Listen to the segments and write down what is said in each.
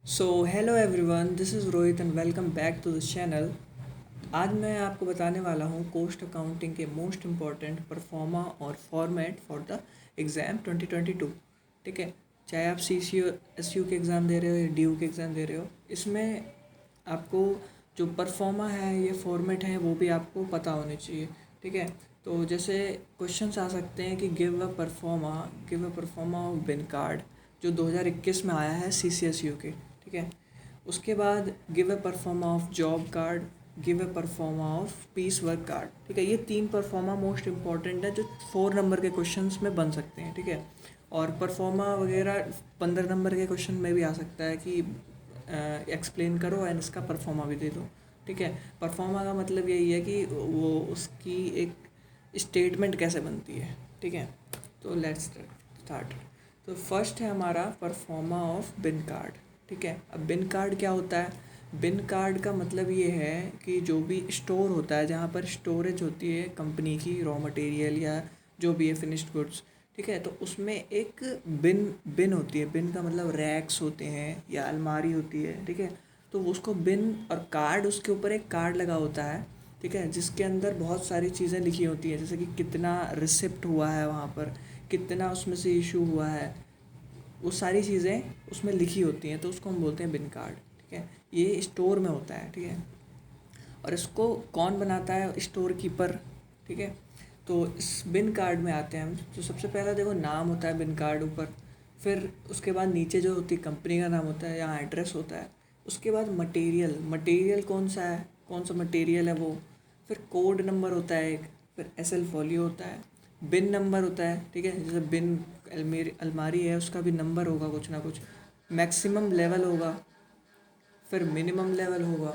So hello everyone, this is Rohit and welcome back to the channel. आज मैं आपको बताने वाला हूँ कोस्ट अकाउंटिंग के मोस्ट इम्पॉर्टेंट परफॉर्मा और फॉर्मेट फॉर द एग्ज़ाम 2022। ठीक है, चाहे आप CCU के एग्ज़ाम दे रहे हो या DU के एग्ज़ाम दे रहे हो, इसमें आपको जो परफॉर्मा है, ये फॉर्मेट है, वो भी आपको पता होनी चाहिए। ठीक है, तो जैसे क्वेश्चंस आ सकते हैं कि give a proforma of bin card, जो 2021 में आया है CCSU के। ठीक है, उसके बाद give a proforma of job card, give a proforma of piece work card. ठीक है, ये तीन परफॉर्मा मोस्ट इंपॉर्टेंट है जो 4 नंबर के क्वेश्चंस में बन सकते हैं। ठीक है, और परफॉर्मा वगैरह 15 नंबर के क्वेश्चन में भी आ सकता है कि एक्सप्लेन करो एंड इसका परफॉर्मा भी दे दो। ठीक है, परफॉर्मा का मतलब यही है कि वो उसकी एक स्टेटमेंट कैसे बनती है। ठीक है, तो लेट्स स्टार्ट। तो फर्स्ट है हमारा परफॉर्मा ऑफ बिन कार्ड। ठीक है, अब बिन कार्ड क्या होता है? बिन कार्ड का मतलब ये है कि जो भी स्टोर होता है, जहाँ पर स्टोरेज होती है कंपनी की रॉ मटेरियल या जो भी है फिनिश्ड गुड्स। ठीक है, तो उसमें एक बिन बिन होती है। बिन का मतलब रैक्स होते हैं या अलमारी होती है। ठीक है, तो उसको बिन और कार्ड, उसके ऊपर एक कार्ड लगा होता है। ठीक है, जिसके अंदर बहुत सारी चीज़ें लिखी होती हैं, जैसे कि कितना रिसिप्ट हुआ है वहाँ पर, कितना उसमें से इशू हुआ है, वो सारी चीज़ें उसमें लिखी होती हैं, तो उसको हम बोलते हैं बिन कार्ड। ठीक है, ये स्टोर में होता है। ठीक है, और इसको कौन बनाता है? Store keeper. ठीक है, तो इस बिन कार्ड में आते हैं हम। तो सबसे पहला देखो, नाम होता है बिन कार्ड ऊपर, फिर उसके बाद नीचे जो होती है कंपनी का नाम होता है, यहाँ एड्रेस होता है। उसके बाद मटेरियल, मटेरियल कौन सा है, कौन सा मटेरियल है वो। फिर कोड नंबर होता है एक, फिर SL फॉलियो होता है, बिन नंबर होता है। ठीक है, जैसे बिन अलमारी है, उसका भी नंबर होगा कुछ ना कुछ, मैक्सिमम लेवल होगा, फिर मिनिमम लेवल होगा,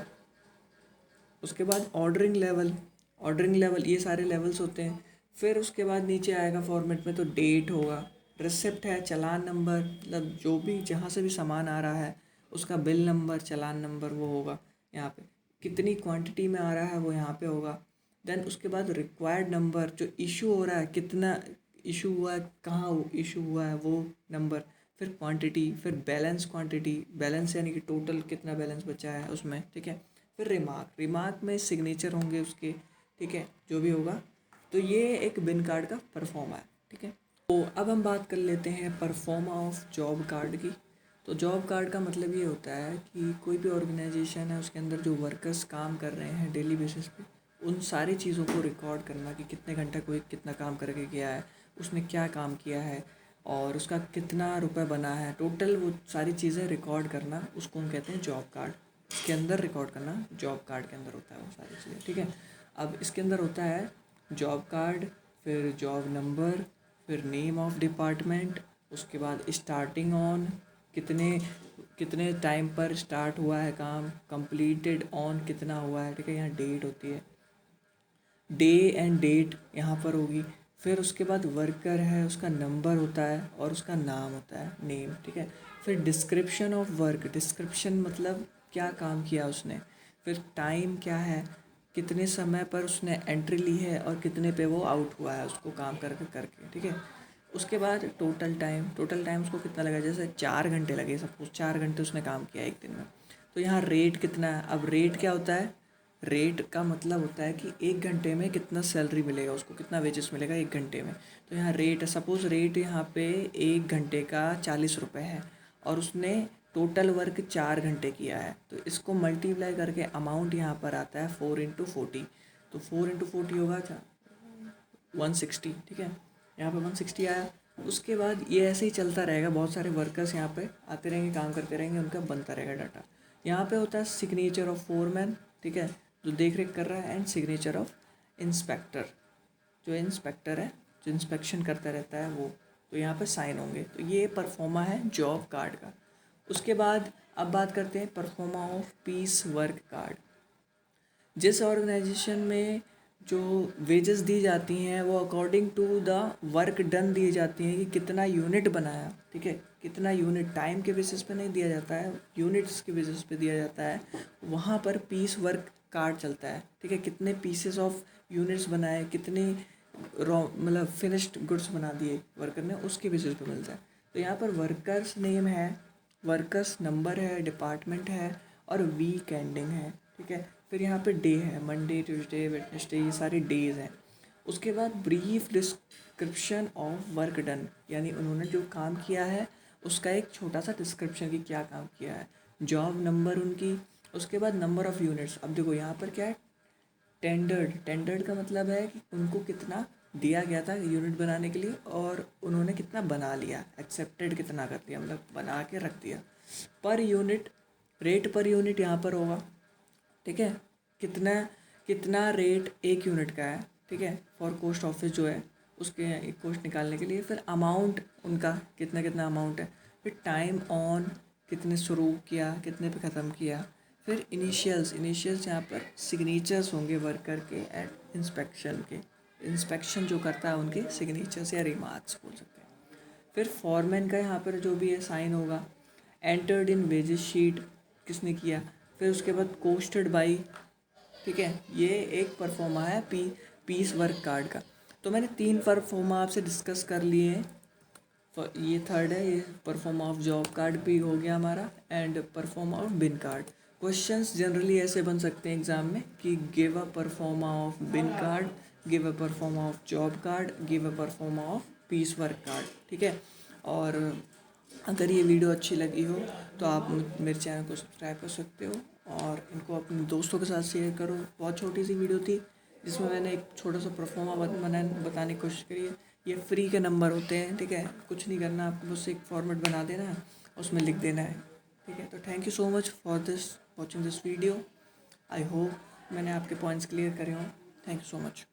उसके बाद ऑर्डरिंग लेवल, ये सारे लेवल्स होते हैं। फिर उसके बाद नीचे आएगा फॉर्मेट में, तो डेट होगा, रिसिप्ट है, चालान नंबर, मतलब जो भी जहाँ से भी सामान आ रहा है उसका बिल नंबर, चालान नंबर वो होगा यहाँ पे। कितनी क्वांटिटी में आ रहा है वो यहाँ पे होगा। देन उसके बाद रिक्वायर्ड नंबर, जो इशू हो रहा है, कितना इशू हुआ है, कहाँ इशू हुआ है वो नंबर। फिर क्वांटिटी, फिर बैलेंस क्वांटिटी, बैलेंस यानी कि टोटल कितना बैलेंस बचा है उसमें। ठीक है, फिर रिमार्क में सिग्नेचर होंगे उसके। ठीक है, जो भी होगा। तो ये एक बिन कार्ड का परफॉर्मा है। ठीक है, तो अब हम बात कर लेते हैं परफॉर्मा ऑफ जॉब कार्ड की। तो जॉब कार्ड का मतलब ये होता है कि कोई भी ऑर्गेनाइजेशन है, उसके अंदर जो वर्कर्स काम कर रहे हैं डेली बेसिस पे, उन सारी चीज़ों को रिकॉर्ड करना कि कितने घंटे कोई कितना काम करके गया है, उसने क्या काम किया है, और उसका कितना रुपए बना है, टोटल वो सारी चीज़ें रिकॉर्ड करना, उसको हम कहते हैं जॉब कार्ड। इसके अंदर रिकॉर्ड करना जॉब कार्ड के अंदर होता है वो सारी चीज़ें। ठीक है, अब इसके अंदर होता है जॉब कार्ड, फिर जॉब नंबर, फिर नेम ऑफ डिपार्टमेंट, उसके बाद स्टार्टिंग ऑन, कितने कितने टाइम पर स्टार्ट हुआ है काम, कंप्लीटेड ऑन कितना हुआ है। ठीक है, यहाँ डेट होती है, डे एंड डेट यहाँ पर होगी। फिर उसके बाद वर्कर है, उसका नंबर होता है और उसका नाम होता है, नेम। ठीक है, फिर डिस्क्रिप्शन ऑफ वर्क, डिस्क्रिप्शन मतलब क्या काम किया उसने। फिर टाइम क्या है, कितने समय पर उसने एंट्री ली है और कितने पे वो आउट हुआ है उसको काम करके करके। ठीक है, उसके बाद टोटल टाइम उसको कितना लगा, जैसे 4 घंटे लगे, सपोज 4 घंटे उसने काम किया एक दिन में। तो यहाँ रेट कितना है? अब रेट क्या होता है? रेट का मतलब होता है कि एक घंटे में कितना सैलरी मिलेगा उसको, कितना वेजेस मिलेगा एक घंटे में। तो यहाँ रेट है, सपोज़ रेट यहाँ पे एक घंटे का 40 रुपये है, और उसने टोटल वर्क 4 घंटे किया है, तो इसको मल्टीप्लाई करके अमाउंट यहाँ पर आता है 4 × 40। तो 4 × 40 होगा 160। ठीक है, यहाँ पे 160 आया। उसके बाद ये ऐसे ही चलता रहेगा, बहुत सारे वर्कर्स यहाँ पे आते रहेंगे, काम करते रहेंगे, उनका बनता रहेगा डाटा। यहाँ पे होता है सिग्नेचर ऑफ फोरमैन। ठीक है, जो देख रेख कर रहा है, एंड सिग्नेचर ऑफ इंस्पेक्टर, जो इंस्पेक्टर है, जो इंस्पेक्शन करता रहता है वो। तो यहाँ पे साइन होंगे। तो ये परफॉर्मा है जॉब कार्ड का। उसके बाद अब बात करते हैं proforma of piece work card. जिस ऑर्गेनाइजेशन में जो वेजेस दी जाती हैं वो according to the work done दी जाती हैं, कि कितना यूनिट बनाया। ठीक है, कितना यूनिट, टाइम के बेसिस पे नहीं दिया जाता है, यूनिट्स के बेसिस पे दिया जाता है। वहाँ पर पीस वर्क कार्ड चलता है। ठीक है, कितने पीसेस ऑफ यूनिट्स बनाए, कितने रॉ मतलब फिनिश्ड गुड्स बना दिए वर्कर ने, उसके बेसिस पे मिलता है। तो यहाँ पर वर्कर्स नेम है, वर्कर्स नंबर है, डिपार्टमेंट है और वीक एंडिंग है, ठीक है। फिर यहाँ पे डे है, मंडे, ट्यूसडे, वेडनेसडे, ये सारे डेज हैं। उसके बाद brief description of work done, यानी उन्होंने जो काम किया है उसका एक छोटा सा डिस्क्रिप्शन कि क्या काम किया है, जॉब नंबर उनकी, उसके बाद नंबर ऑफ़ यूनिट्स। अब देखो यहाँ पर क्या है, टेंडर्ड का मतलब है कि उनको कितना दिया गया था यूनिट बनाने के लिए और उन्होंने कितना बना लिया, एक्सेप्टेड कितना कर दिया, मतलब बना के रख दिया। Per unit, rate per unit यहाँ पर होगा, ठीक है। कितना कितना रेट एक यूनिट का है, ठीक है, फॉर कॉस्ट ऑफिस जो है उसके कॉस्ट निकालने के लिए। फिर अमाउंट उनका कितना कितना अमाउंट है। फिर टाइम ऑन, कितने शुरू किया, कितने पे ख़त्म किया। फिर इनिशियल्स यहाँ पर सिग्नेचर्स होंगे वर्कर के एट इंस्पेक्शन के, इंस्पेक्शन जो करता है उनके सिग्नेचर्स या रिमार्क्स बोल सकते हैं। फिर फॉरमैन का यहाँ पर जो भी है साइन होगा। एंटर्ड इन वेजेस शीट किसने किया। फिर उसके बाद कोस्टेड बाई, ठीक है, ये एक परफॉर्मा है पीस वर्क कार्ड का। तो मैंने 3 परफॉर्मा आपसे डिस्कस कर लिए हैं। ये थर्ड है, ये परफॉर्मा ऑफ जॉब कार्ड भी हो गया हमारा and proforma of bin card. Questions generally ऐसे बन सकते हैं एग्जाम में कि give a proforma of bin card, give a proforma of job card, give a proforma of piece work card, ठीक है। और अगर ये वीडियो अच्छी लगी हो तो आप मेरे चैनल को सब्सक्राइब कर सकते हो और इनको अपने दोस्तों के साथ शेयर करो। बहुत छोटी सी वीडियो थी जिसमें मैंने एक छोटा सा परफॉर्मा बताने की कोशिश करी है। ये फ्री के नंबर होते हैं, ठीक है, कुछ नहीं करना, आपको बस एक फॉर्मेट बना देना है, उसमें लिख देना है, ठीक है। तो thank you so much for this watching this video. I hope मैंने आपके पॉइंट्स क्लियर करे हों। Thank you so much.